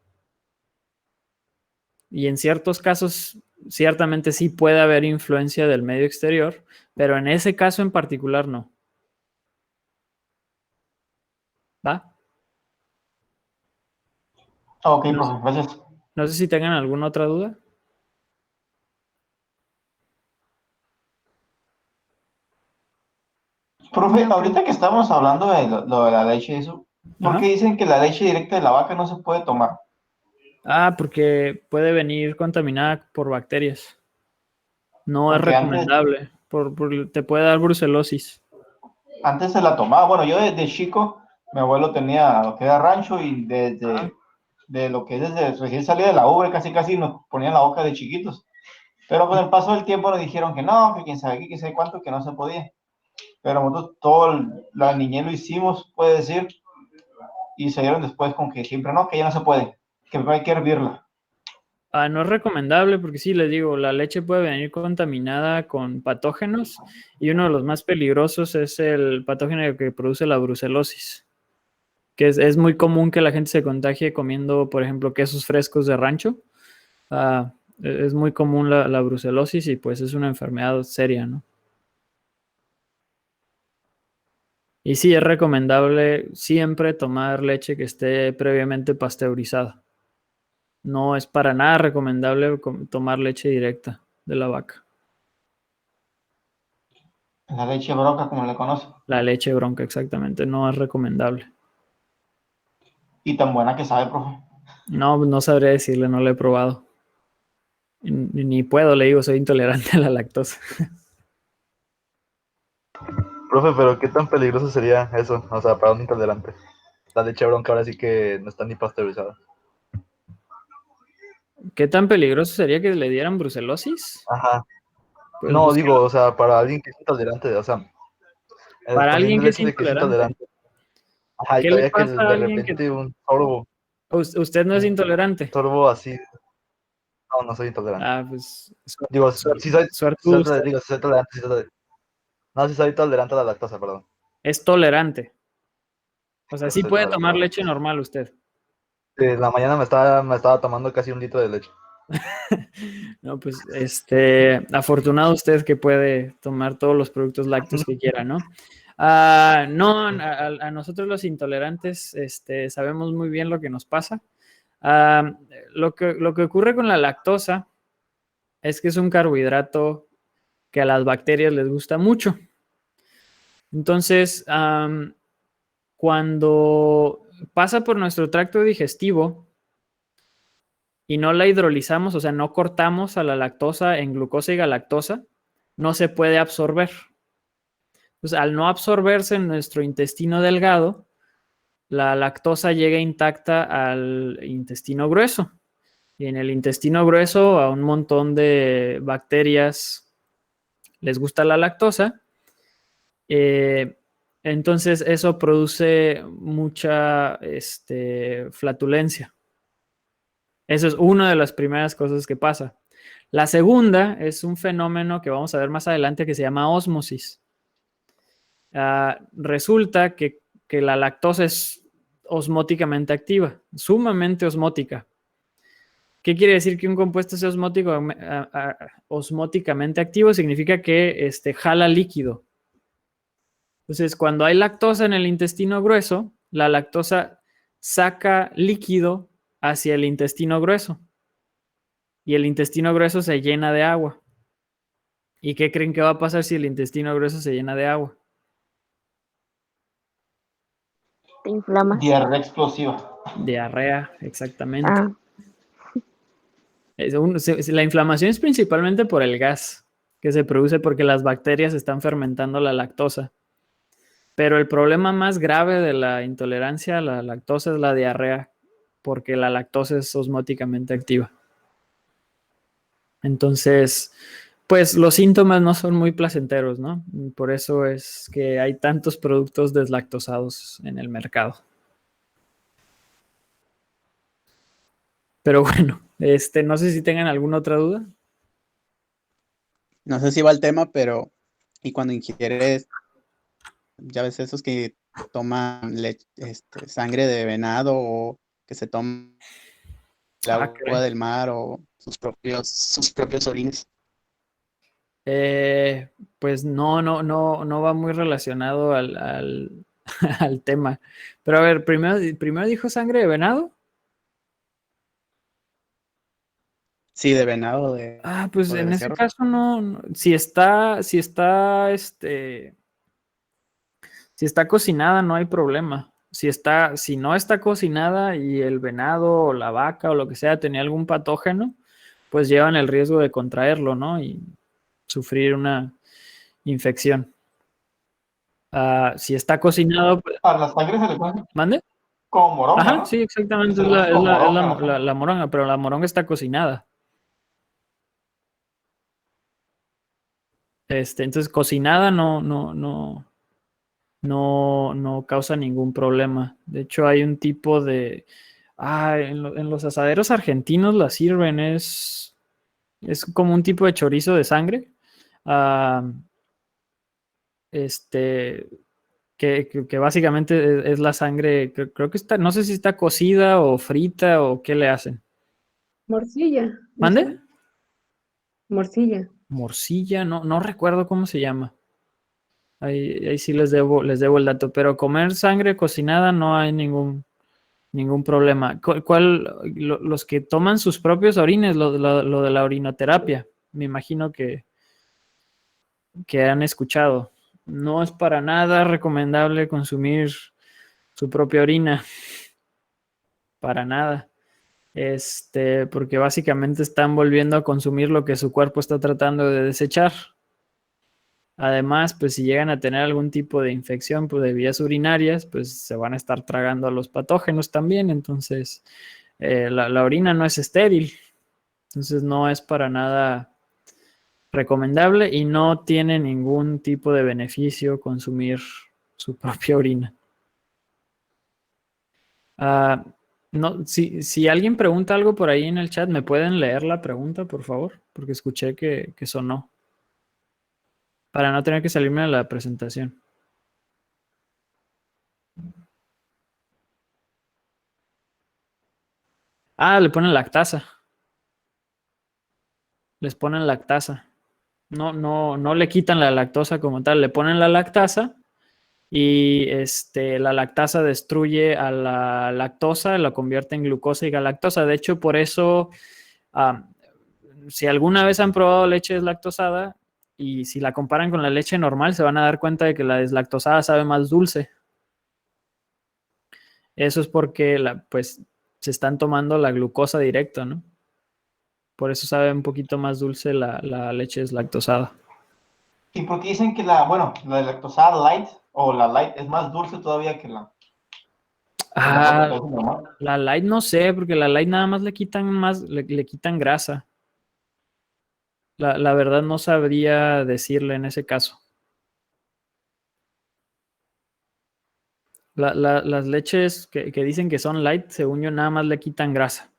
Y en ciertos casos, ciertamente sí puede haber influencia del medio exterior, pero en ese caso en particular no. ¿Va? Ok, profe, gracias. No sé si tengan alguna otra duda. Profe, ahorita que estamos hablando de lo de la leche y eso, ¿por Ajá. qué dicen que la leche directa de la vaca no se puede tomar? Porque puede venir contaminada por bacterias. No es Porque recomendable. Te puede dar brucelosis. antes se la tomaba. Bueno, yo desde chico, mi abuelo tenía lo que era rancho y de lo que es desde recién salida de la ubre, casi casi nos ponían la boca de chiquitos. Pero con el paso del tiempo nos dijeron que no, que quién sabe qué, quién sabe cuánto, que no se podía. Pero nosotros todo la niñez lo hicimos, puede decir, y se dieron después con que siempre no, que ya no se puede, que hay que hervirla. No es recomendable porque sí, les digo, la leche puede venir contaminada con patógenos y uno de los más peligrosos es el patógeno que produce la brucelosis, que es muy común que la gente se contagie comiendo, por ejemplo, quesos frescos de rancho. Es muy común la brucelosis y pues es una enfermedad seria, ¿no? Y sí, es recomendable siempre tomar leche que esté previamente pasteurizada. No es para nada recomendable tomar leche directa de la vaca. La leche broca, como le conocen. La leche bronca, exactamente, no es recomendable. Y tan buena que sabe, profe. No, no sabré decirle, no lo he probado. Ni puedo, le digo, soy intolerante a la lactosa. Profe, pero ¿qué tan peligroso sería eso? O sea, para un intolerante. La leche bronca ahora sí que no está ni pasteurizada. ¿Qué tan peligroso sería que le dieran brucelosis? Ajá. Pues No, búsquelo. digo, o sea, para alguien que es intolerante, o sea, Para alguien poniendo que el es hecho de que es intolerante. intolerante. Ajá, y ¿Qué le todavía que pasa a de alguien que... repente un Usted no es intolerante? sorbo así. No, no soy intolerante. Pues Digo, sí soy, suertudo usted. digo, sí soy tolerante, no, sí soy tolerante a la lactosa, perdón. Es tolerante. O sea, Eso sí soy puede tolerante a tomar la leche lactosa. normal usted. En la mañana me estaba tomando casi un litro de leche. No, pues afortunado usted que puede tomar todos los productos lácteos que quiera, ¿no? No, a nosotros los intolerantes sabemos muy bien lo que nos pasa. Lo que ocurre con la lactosa es que es un carbohidrato que a las bacterias les gusta mucho. Entonces, cuando pasa por nuestro tracto digestivo y no la hidrolizamos, o sea, no cortamos a la lactosa en glucosa y galactosa, no se puede absorber. Entonces, al no absorberse en nuestro intestino delgado, la lactosa llega intacta al intestino grueso. Y en el intestino grueso a un montón de bacterias les gusta la lactosa. Entonces eso produce mucha flatulencia. Eso es una de las primeras cosas que pasa. La segunda es un fenómeno que vamos a ver más adelante que se llama ósmosis. Resulta que la lactosa es osmóticamente activa, sumamente osmótica. ¿Qué quiere decir que un compuesto sea osmóticamente activo? Significa que jala líquido. Entonces, cuando hay lactosa en el intestino grueso, la lactosa saca líquido hacia el intestino grueso y el intestino grueso se llena de agua. ¿Y qué creen que va a pasar si el intestino grueso se llena de agua? Te inflamas. Diarrea explosiva. Diarrea, exactamente. Ah, La inflamación es principalmente por el gas que se produce porque las bacterias están fermentando la lactosa. Pero el problema más grave de la intolerancia a la lactosa es la diarrea, porque la lactosa es osmóticamente activa. Entonces, pues los síntomas no son muy placenteros, ¿no? Por eso es que hay tantos productos deslactosados en el mercado. Pero bueno, no sé si tengan alguna otra duda. No sé si va el tema, pero ¿y cuando ingieres ya ves esos que toman sangre de venado o que se toman el Ah, agua del mar o sus propios orines. Pues no va muy relacionado al tema. Pero a ver, primero dijo sangre de venado. Sí, de venado Pues o de en ese becerro. caso si está cocinada no hay problema. Si no está cocinada y el venado o la vaca o lo que sea tenía algún patógeno, pues llevan el riesgo de contraerlo, ¿no? Y sufrir una infección. Si está cocinado, pues, A la sangre se le conoce ¿mande? como moronga, Ajá, ¿no? sí, exactamente, Se le conoce como moronga la sangre. la moronga, pero la moronga está cocinada. Entonces, cocinada no causa ningún problema. De hecho, hay un tipo de... en los asaderos argentinos la sirven, es como un tipo de chorizo de sangre. Ah, este, que básicamente es la sangre, creo que está, no sé si está cocida o frita o qué le hacen. Morcilla, ¿no ¿Mande? será? Morcilla. Morcilla, no recuerdo cómo se llama. Ahí sí les debo el dato, pero comer sangre cocinada no hay ningún problema. Los que toman sus propios orines, lo de la orinoterapia, me imagino que han escuchado. No es para nada recomendable consumir su propia orina, para nada. Porque básicamente están volviendo a consumir lo que su cuerpo está tratando de desechar. Además, pues si llegan a tener algún tipo de infección pues, de vías urinarias, pues se van a estar tragando a los patógenos también. Entonces, la orina no es estéril. Entonces, no es para nada recomendable y no tiene ningún tipo de beneficio consumir su propia orina. Ah, no, si alguien pregunta algo por ahí en el chat, ¿me pueden leer la pregunta, por favor? Porque escuché que sonó. Para no tener que salirme de la presentación. Le ponen lactasa. Les ponen lactasa. No le quitan la lactosa como tal, le ponen la lactasa y la lactasa destruye a la lactosa, la convierte en glucosa y galactosa. De hecho, por eso, si alguna vez han probado leche deslactosada y si la comparan con la leche normal, se van a dar cuenta de que la deslactosada sabe más dulce. Eso es porque pues se están tomando la glucosa directo, ¿no? Por eso sabe un poquito más dulce la leche deslactosada. Y porque dicen que la lactosada light o la light es más dulce todavía que Ah, que la normal. la light no sé, porque la light nada más le quitan grasa. La verdad no sabría decirle en ese caso. Las leches que dicen que son light, según yo, nada más le quitan grasa.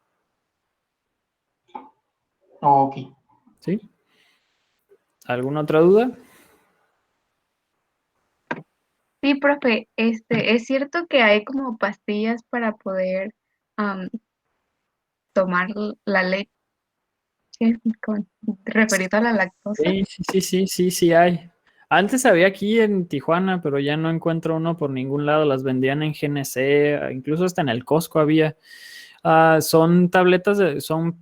Ok. ¿Sí? ¿Alguna otra duda? Sí, profe, es cierto que hay como pastillas para poder am, tomar la leche referido a la lactosa. Sí hay. Antes había aquí en Tijuana, pero ya no encuentro uno por ningún lado. Las vendían en GNC, incluso hasta en el Costco había. Son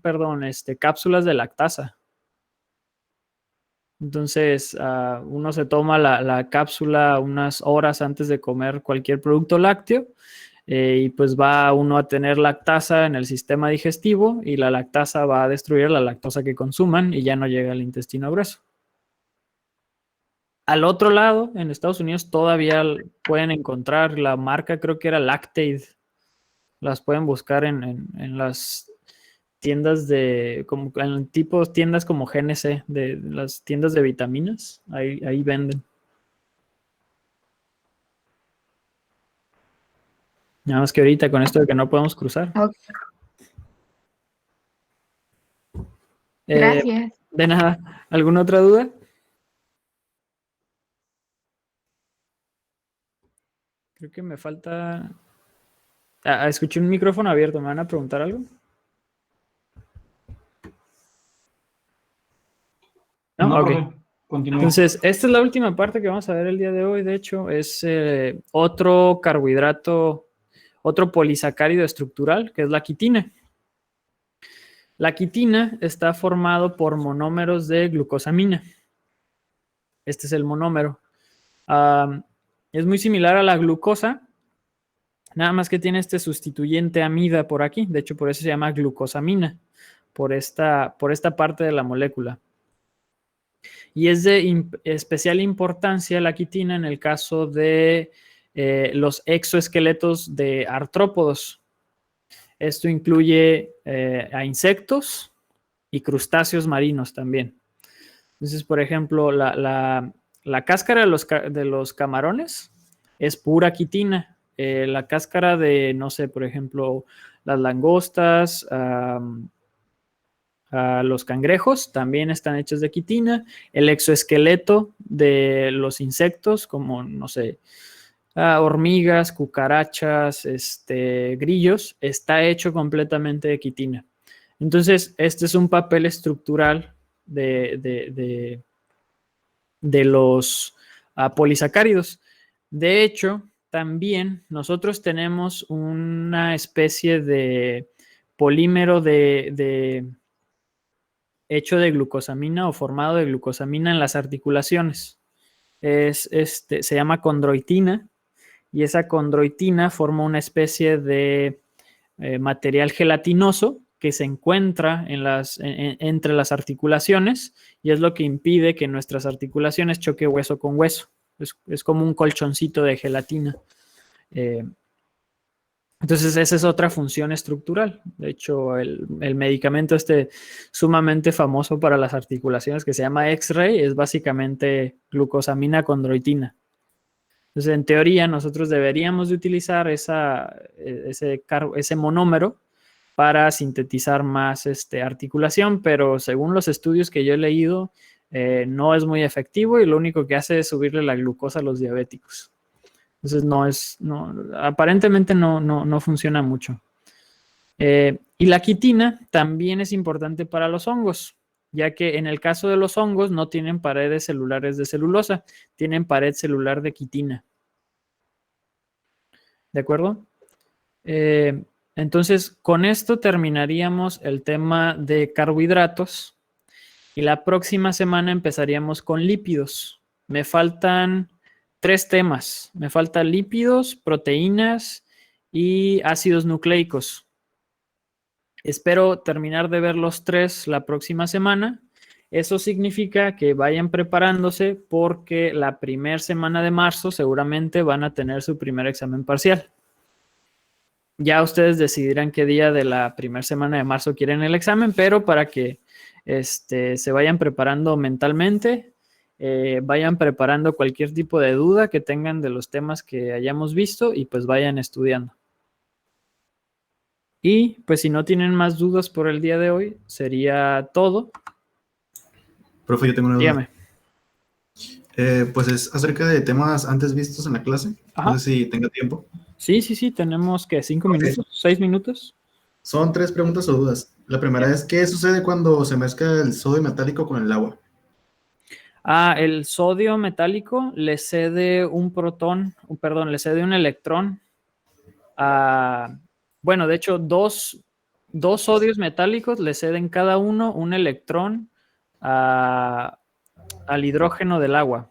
perdón, cápsulas de lactasa. Entonces, uno se toma la cápsula unas horas antes de comer cualquier producto lácteo y pues va uno a tener lactasa en el sistema digestivo y la lactasa va a destruir la lactosa que consuman y ya no llega al intestino grueso. Al otro lado, en Estados Unidos todavía pueden encontrar la marca, creo que era Lactaid. Las pueden buscar en las tiendas como en tipos tiendas como GNC, de las tiendas de vitaminas. Ahí venden. Nada más que ahorita con esto de que no podemos cruzar. Ok, Eh, gracias. de nada. ¿Alguna otra duda? Creo que me falta... escuché un micrófono abierto. ¿Me van a preguntar algo? No, ok. profe, continúe. Entonces, esta es la última parte que vamos a ver el día de hoy. De hecho, es otro carbohidrato, otro polisacárido estructural, que es la quitina. La quitina está formado por monómeros de glucosamina. Este es el monómero. Es muy similar a la glucosa, nada más que tiene este sustituyente amida por aquí. De hecho, por eso se llama glucosamina, por esta parte de la molécula. Y es de especial importancia la quitina en el caso de los exoesqueletos de artrópodos. Esto incluye a insectos y crustáceos marinos también. Entonces, por ejemplo, la cáscara de los camarones es pura quitina. La cáscara de, no sé, por ejemplo, las langostas, los cangrejos también están hechos de quitina. El exoesqueleto de los insectos, como, no sé, hormigas, cucarachas, grillos, está hecho completamente de quitina. Entonces, este es un papel estructural de los polisacáridos. De hecho, también nosotros tenemos una especie de polímero hecho de glucosamina o formado de glucosamina en las articulaciones. Se llama condroitina, y esa condroitina forma una especie de material gelatinoso que se encuentra entre las articulaciones, y es lo que impide que nuestras articulaciones choque hueso con hueso. Es como un colchoncito de gelatina. Entonces, esa es otra función estructural. De hecho, el medicamento sumamente famoso para las articulaciones, que se llama X-Ray, es básicamente glucosamina condroitina. Entonces, en teoría, nosotros deberíamos de utilizar ese monómero para sintetizar más articulación, pero según los estudios que yo he leído, no es muy efectivo, y lo único que hace es subirle la glucosa a los diabéticos. Entonces, aparentemente no funciona mucho. Y la quitina también es importante para los hongos, ya que en el caso de los hongos no tienen paredes celulares de celulosa, tienen pared celular de quitina. ¿De acuerdo? Entonces, con esto terminaríamos el tema de carbohidratos, y la próxima semana empezaríamos con lípidos. Me faltan 3 temas. Me faltan lípidos, proteínas y ácidos nucleicos. Espero terminar de ver los 3 la próxima semana. Eso significa que vayan preparándose, porque la primera semana de marzo seguramente van a tener su primer examen parcial. Ya ustedes decidirán qué día de la primera semana de marzo quieren el examen, pero para que se vayan preparando mentalmente, vayan preparando cualquier tipo de duda que tengan de los temas que hayamos visto, y pues vayan estudiando. Y pues si no tienen más dudas por el día de hoy, sería todo. Profe, yo tengo una duda. Dígame. Pues es acerca de temas antes vistos en la clase. Ajá. No sé si tenga tiempo. Sí, tenemos que 5 minutos, 6 minutos. Son 3 preguntas o dudas. La primera es, ¿qué sucede cuando se mezcla el sodio metálico con el agua? El sodio metálico le cede un electrón. Bueno, de hecho, dos sodios metálicos le ceden cada uno un electrón al hidrógeno del agua.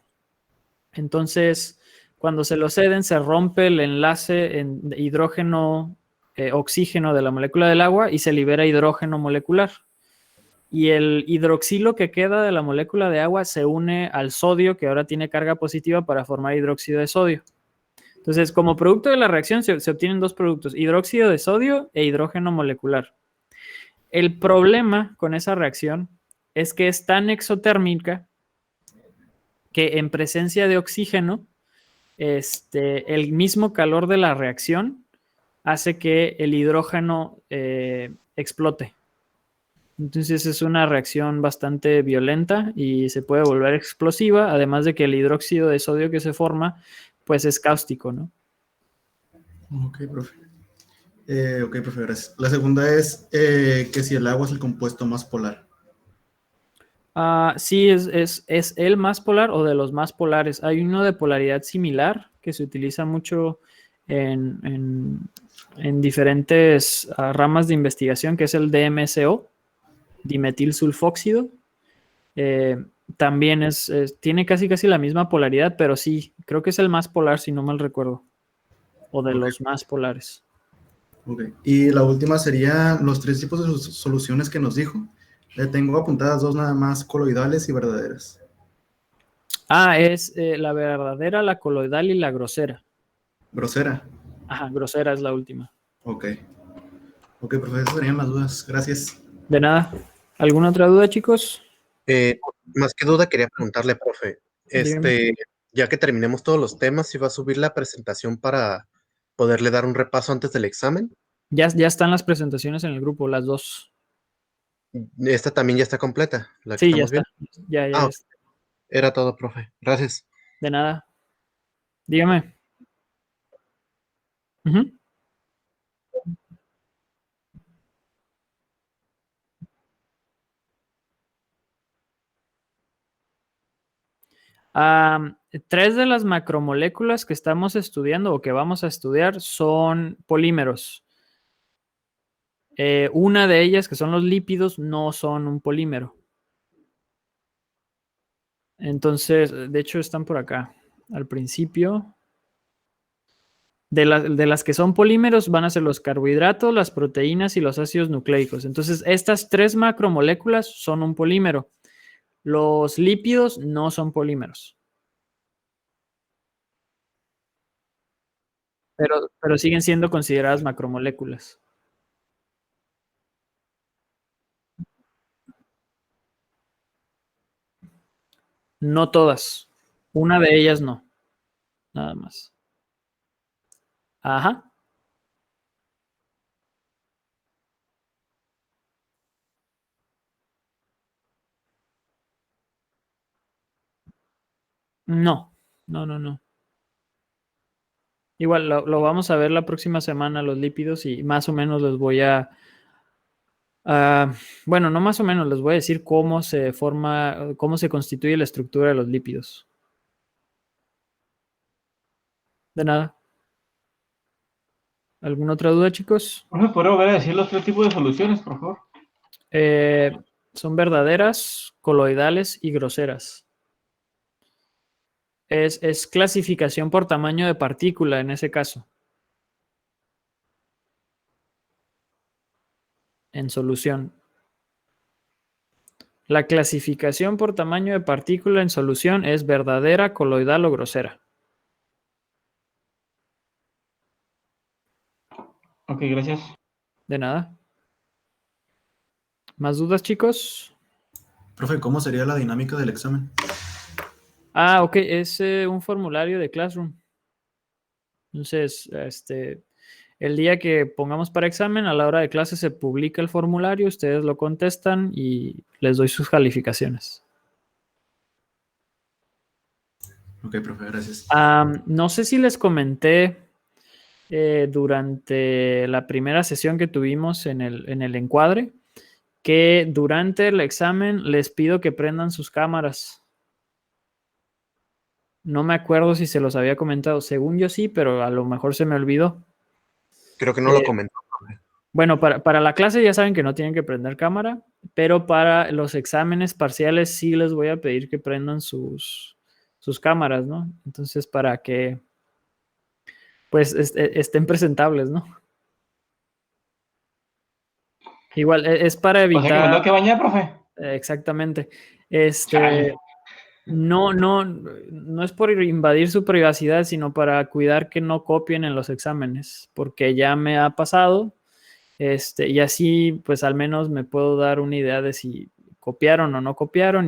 Entonces, cuando se lo ceden, se rompe el enlace en hidrógeno-oxígeno de la molécula del agua, y se libera hidrógeno molecular. Y el hidroxilo que queda de la molécula de agua se une al sodio, que ahora tiene carga positiva, para formar hidróxido de sodio. Entonces, como producto de la reacción se obtienen 2 productos: hidróxido de sodio e hidrógeno molecular. El problema con esa reacción es que es tan exotérmica que en presencia de oxígeno, el mismo calor de la reacción hace que el hidrógeno explote. Entonces es una reacción bastante violenta y se puede volver explosiva, además de que el hidróxido de sodio que se forma, pues es cáustico, ¿no? Ok, profe. Ok, profe, gracias. La segunda es que si el agua es el compuesto más polar. Sí, es el más polar o de los más polares. Hay uno de polaridad similar que se utiliza mucho en diferentes ramas de investigación, que es el DMSO, dimetil sulfóxido. También tiene casi la misma polaridad, pero sí, creo que es el más polar, si no mal recuerdo, o de los más polares. Ok. Y la última sería los 3 tipos de soluciones que nos dijo. Le tengo apuntadas 2 nada más, coloidales y verdaderas. Es la verdadera, la coloidal y la grosera. Grosera. Ajá, grosera es la última. Ok. Ok, profe, esas serían las dudas. Gracias. De nada. ¿Alguna otra duda, chicos? Más que duda, quería preguntarle, profe, Dígame. ya que terminemos todos los temas, ¿si va a subir la presentación para poderle dar un repaso antes del examen? Ya están las presentaciones en el grupo, las dos. Esta también ya está completa, la que Sí, ya estamos está. viendo. Ya Ah, está. era todo, profe. Gracias. De nada. Dígame. Ujú. Ah, 3 de las macromoléculas que estamos estudiando o que vamos a estudiar son polímeros. Una de ellas, que son los lípidos, no son un polímero. Entonces, de hecho, están por acá. Al principio, de las que son polímeros van a ser los carbohidratos, las proteínas y los ácidos nucleicos. Entonces, estas 3 macromoléculas son un polímero. Los lípidos no son polímeros, pero siguen siendo consideradas macromoléculas. No todas. Una de ellas no, nada más. Ajá. No, no. Igual lo vamos a ver la próxima semana, los lípidos, y más o menos les voy bueno, no más o menos, les voy a decir cómo se forma, cómo se constituye la estructura de los lípidos. De nada. ¿Alguna otra duda, chicos? ¿Me podría volver a decir los 3 tipos de soluciones, por favor? Son verdaderas, coloidales y groseras. Es clasificación por tamaño de partícula en ese caso. En solución. La clasificación por tamaño de partícula en solución es verdadera, coloidal o grosera. Ok, gracias. De nada. ¿Más dudas, chicos? Profe, ¿cómo sería la dinámica del examen? Ok, es un formulario de Classroom. Entonces, el día que pongamos para examen, a la hora de clase se publica el formulario, ustedes lo contestan y les doy sus calificaciones. Ok, profe, gracias. No sé si les comenté durante la primera sesión que tuvimos en el encuadre, que durante el examen les pido que prendan sus cámaras. No me acuerdo si se los había comentado. Según yo sí, pero a lo mejor se me olvidó. Creo que no lo comentó. Bueno, para la clase ya saben que no tienen que prender cámara, pero para los exámenes parciales sí les voy a pedir que prendan sus cámaras, ¿no? Entonces, para que pues estén presentables, ¿no? Igual, es para O sea que me tengo evitar, que bañar, profe. exactamente, Chale. no es por invadir su privacidad, sino para cuidar que no copien en los exámenes, porque ya me ha pasado, y así pues al menos me puedo dar una idea de si copiaron o no copiaron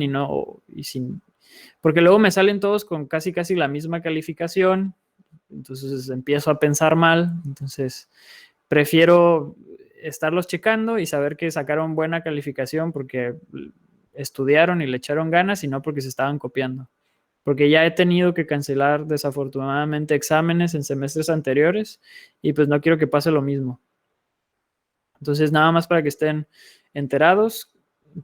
porque luego me salen todos con casi la misma calificación, entonces empiezo a pensar mal, entonces prefiero estarlos checando y saber que sacaron buena calificación porque estudiaron y le echaron ganas y no porque se estaban copiando. porque ya he tenido que cancelar desafortunadamente exámenes en semestres anteriores y pues no quiero que pase lo mismo. Entonces, nada más para que estén enterados,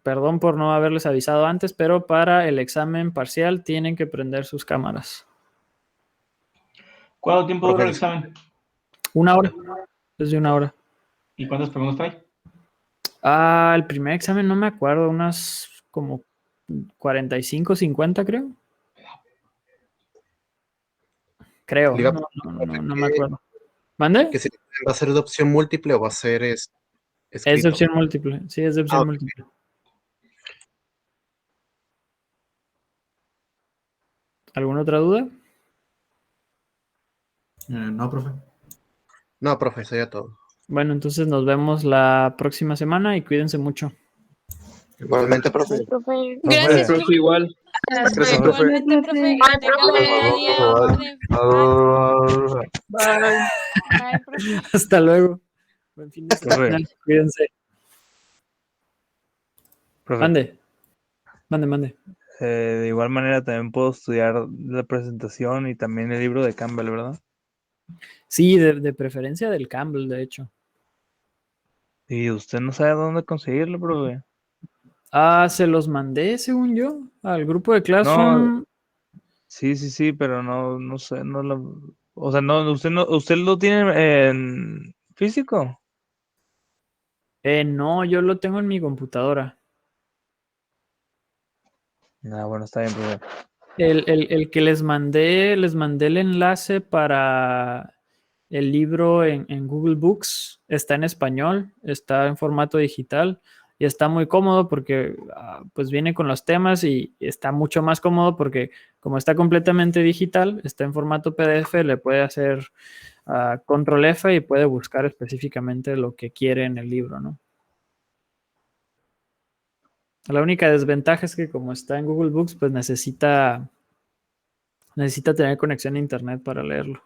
perdón por no haberles avisado antes, pero para el examen parcial tienen que prender sus cámaras. ¿Cuánto tiempo dura el Profe, examen? 1 hora, desde 1 hora. ¿Y cuántas preguntas trae? El primer examen no me acuerdo, unas como 45, 50 creo. Creo, le iba a no, preguntar, profe, no me acuerdo. ¿Mande? que si va a ser de opción múltiple o va a ser Es de escrito. opción múltiple, sí, es de opción ok. múltiple. ¿Alguna otra duda? No, profe. No, profe, sería todo. Bueno, entonces nos vemos la próxima semana y cuídense mucho. Igualmente, profe. Ay, profe. Gracias, Profe, profe. igual. Gracias, profe. Igualmente, profe. Que tenga bonito día. Profe. Bye. Bye, profe. Hasta luego. Buen fin de semana. Profe, Cuídense. profe, Mande. de igual manera también puedo estudiar la presentación y también el libro de Campbell, ¿verdad? Sí, de preferencia del Campbell, de hecho. Y usted no sabe dónde conseguirlo, profe. Se los mandé, según yo, al grupo de No, Classroom. sí, pero no sé, no lo, o sea, usted lo tiene en físico. No, yo lo tengo en mi computadora. Bueno, está bien, profe. El que les mandé el enlace para el libro en Google Books. Está en español, está en formato digital y está muy cómodo porque pues viene con los temas y está mucho más cómodo porque como está completamente digital, está en formato PDF, le puede hacer control F y puede buscar específicamente lo que quiere en el libro, ¿no? La única desventaja es que como está en Google Books, pues necesita tener conexión a internet para leerlo.